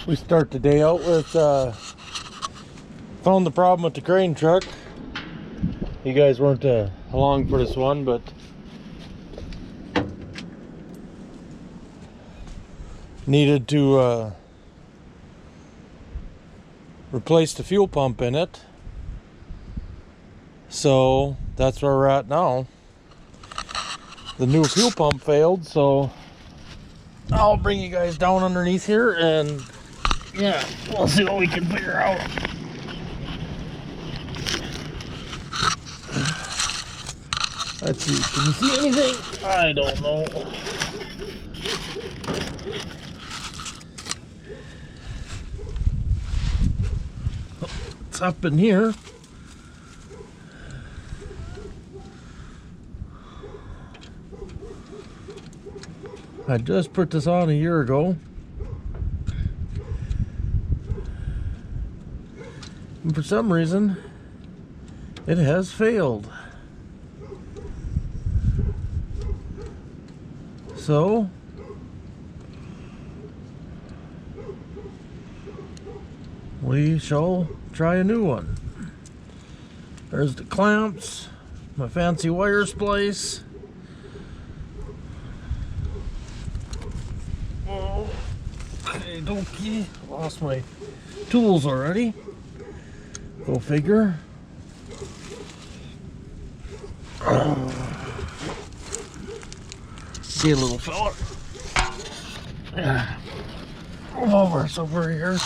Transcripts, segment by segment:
We start the day out with found the problem with the crane truck. You guys weren't along for this one, but needed to replace the fuel pump in it. So that's where we're at now. The new fuel pump failed, so I'll bring you guys down underneath here and yeah, we'll see what we can figure out. Let's see, can you see anything? I don't know. It's up in here. I just put this on a year ago. And for some reason, it has failed. So, we shall try a new one. There's the clamps, my fancy wire splice. Oh, okay, dokie. Lost my tools already. Go figure. See a little fella. Move over, it's over here.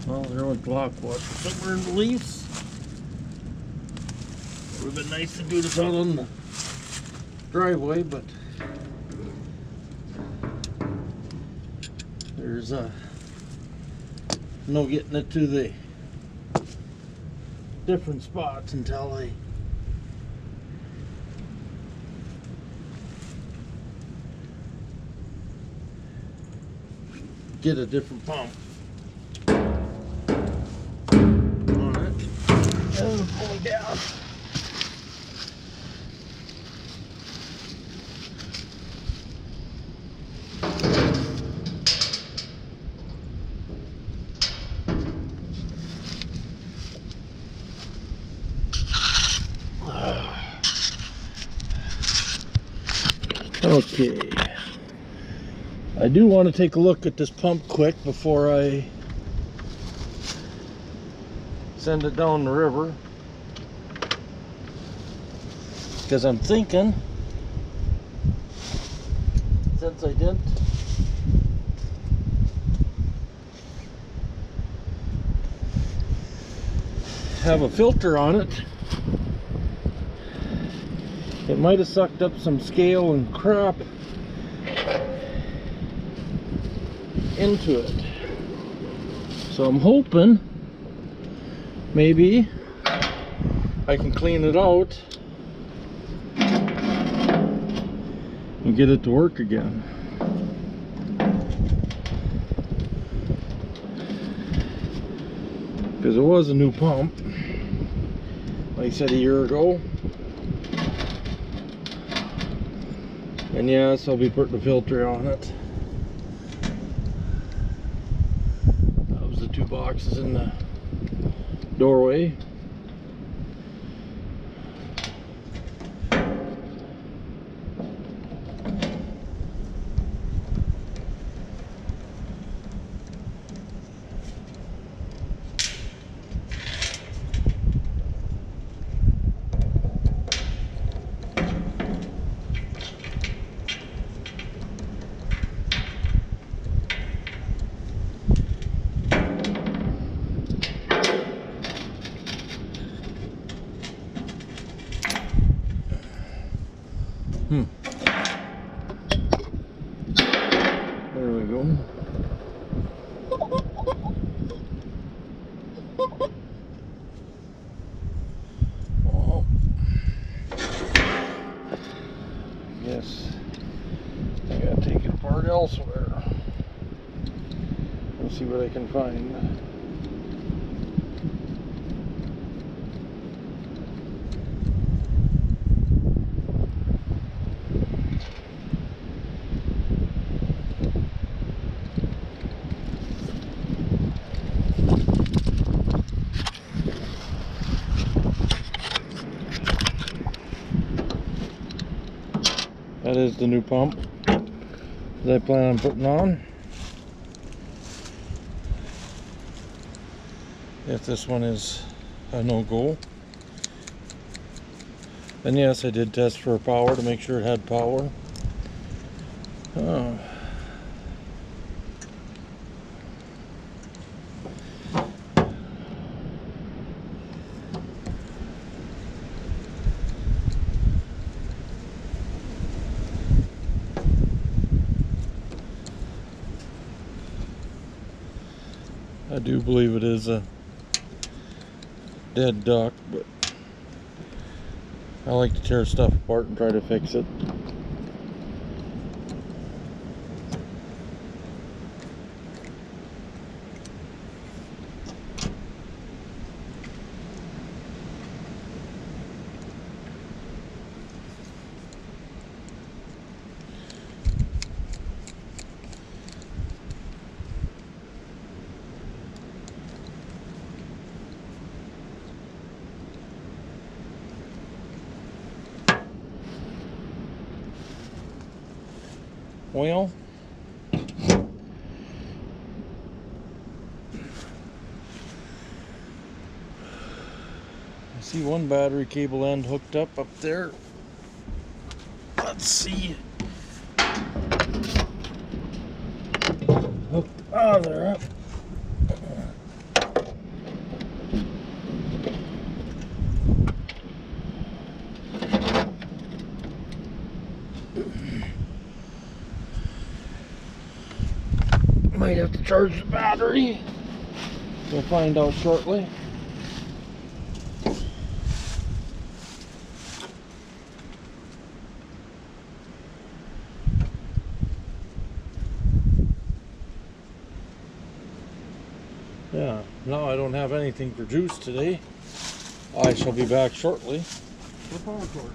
Well, there went block washer somewhere in the leaves. Would have been nice to do this out on the driveway, but there's no getting it to the different spots until I get a different pump. Pull it down. Okay. I do want to take a look at this pump quick before I send it down the river, because I'm thinking, since I didn't have a filter on it, it might have sucked up some scale and crap into it. So I'm hoping maybe I can clean it out and get it to work again. Because it was a new pump, like I said, a year ago. And yes, I'll be putting a filter on it. That was the two boxes in the doorway. There we go. Oh. Yes. I gotta take it apart elsewhere. Let's see what I can find. That is the new pump that I plan on putting on. If this one is a no-go. And yes, I did test for power to make sure it had power. Oh. I do believe it is a dead duct, but I like to tear stuff apart and try to fix it. Well, I see one battery cable end hooked up there. Let's see. Hooked out of there. Might have to charge the battery. We'll find out shortly. Yeah, now I don't have anything for juice today. I shall be back shortly. For power cord.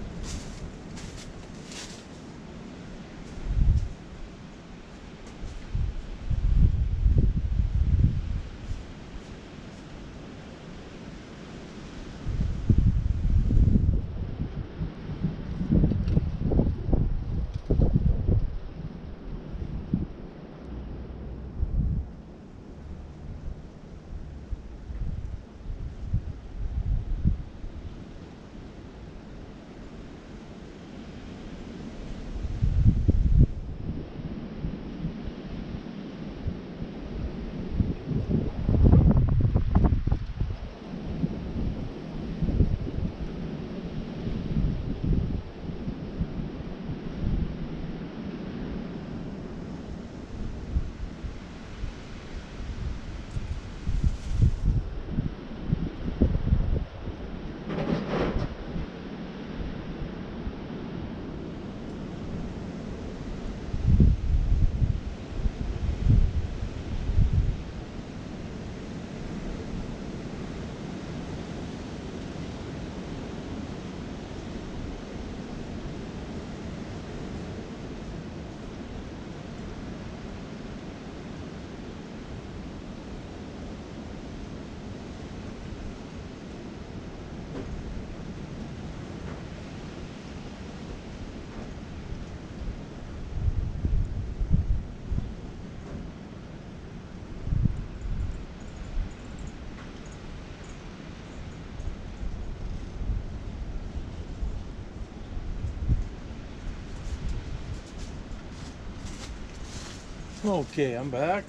Okay, I'm back.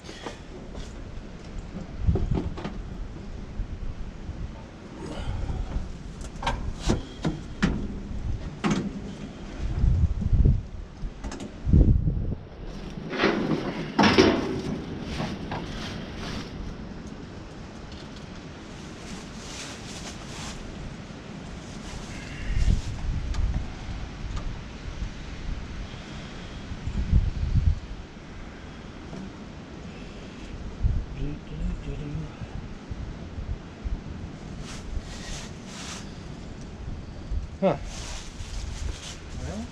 Huh. Well.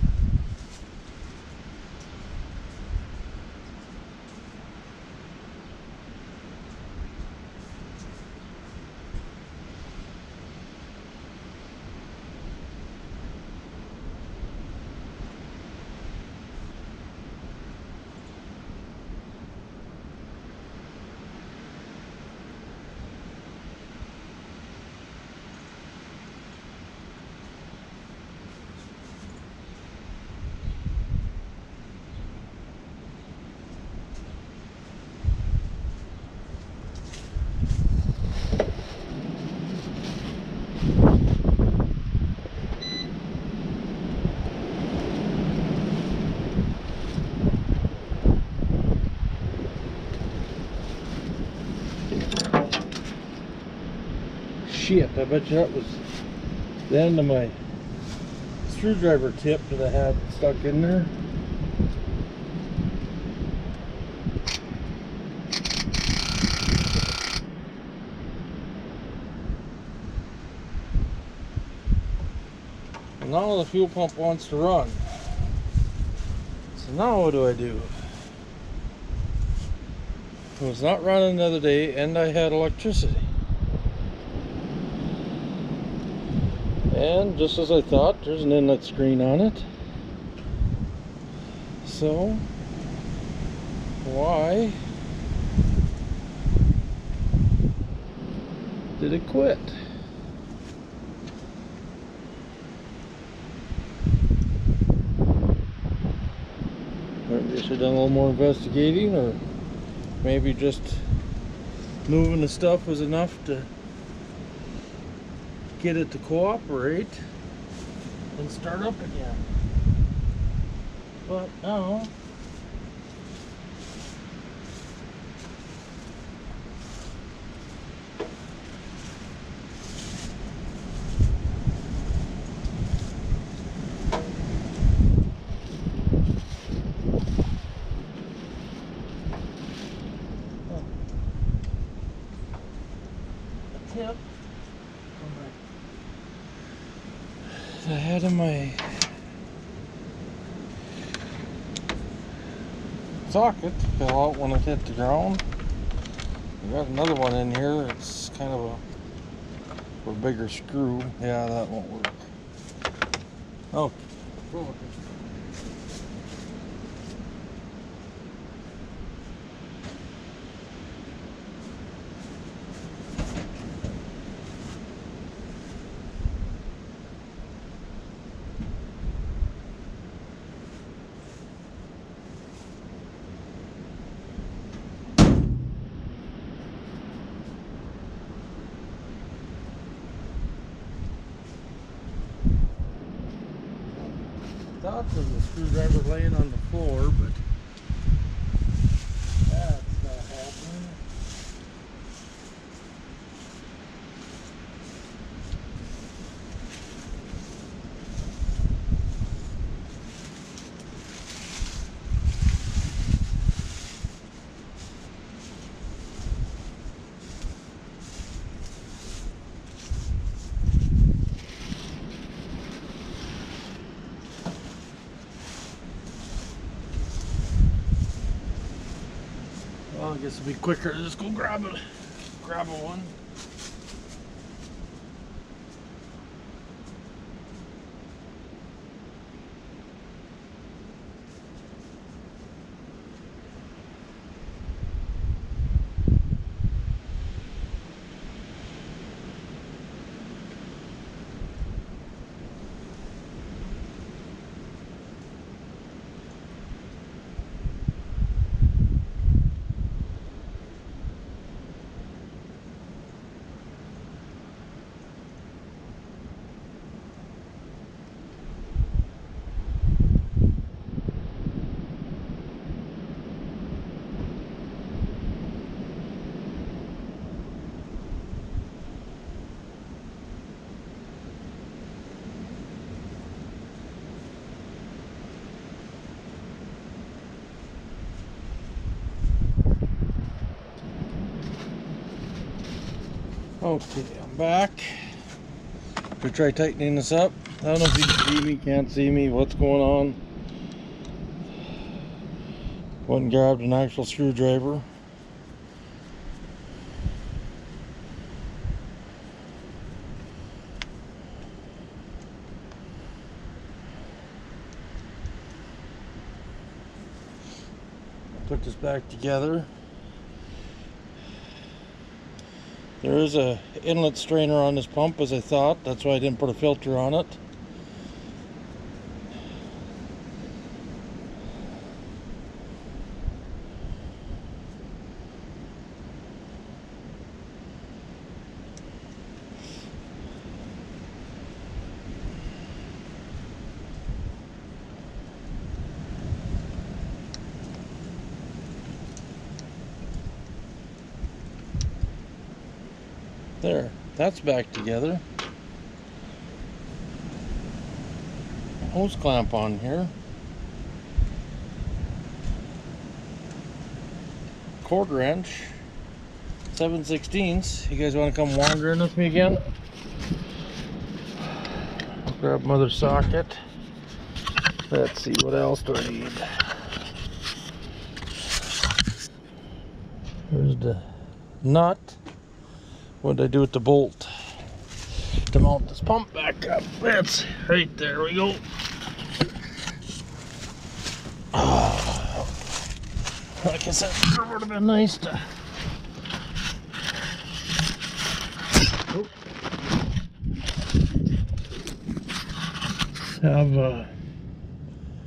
Shit, I bet you that was the end of my screwdriver tip that I had stuck in there. And now the fuel pump wants to run. So now what do? It was not running the other day and I had electricity. And just as I thought, there's an inlet screen on it. So, why did it quit? Maybe I should have done a little more investigating, or maybe just moving the stuff was enough to get it to cooperate and start up again. But now a tip the head of my socket fell out when it hit the ground. I got another one in here. It's kind of a bigger screw. Yeah, that won't work. Oh, cool. Thought there was a screwdriver laying on the floor, but that's not happening. Well, I guess it'll be quicker to just go grab a one. Okay, I'm back. Gonna try tightening this up. I don't know if you can see me, can't see me, what's going on. Went and grabbed an actual screwdriver. Put this back together. There is a inlet strainer on this pump, as I thought. That's why I didn't put a filter on it. There, that's back together. Hose clamp on here. Quarter wrench. 7/16. You guys want to come wandering with me again? Grab another socket. Let's see, what else do I need? There's the nut. What did I do with the bolt to mount this pump back up? That's right there. We go. Oh, like I said, it would have been nice to have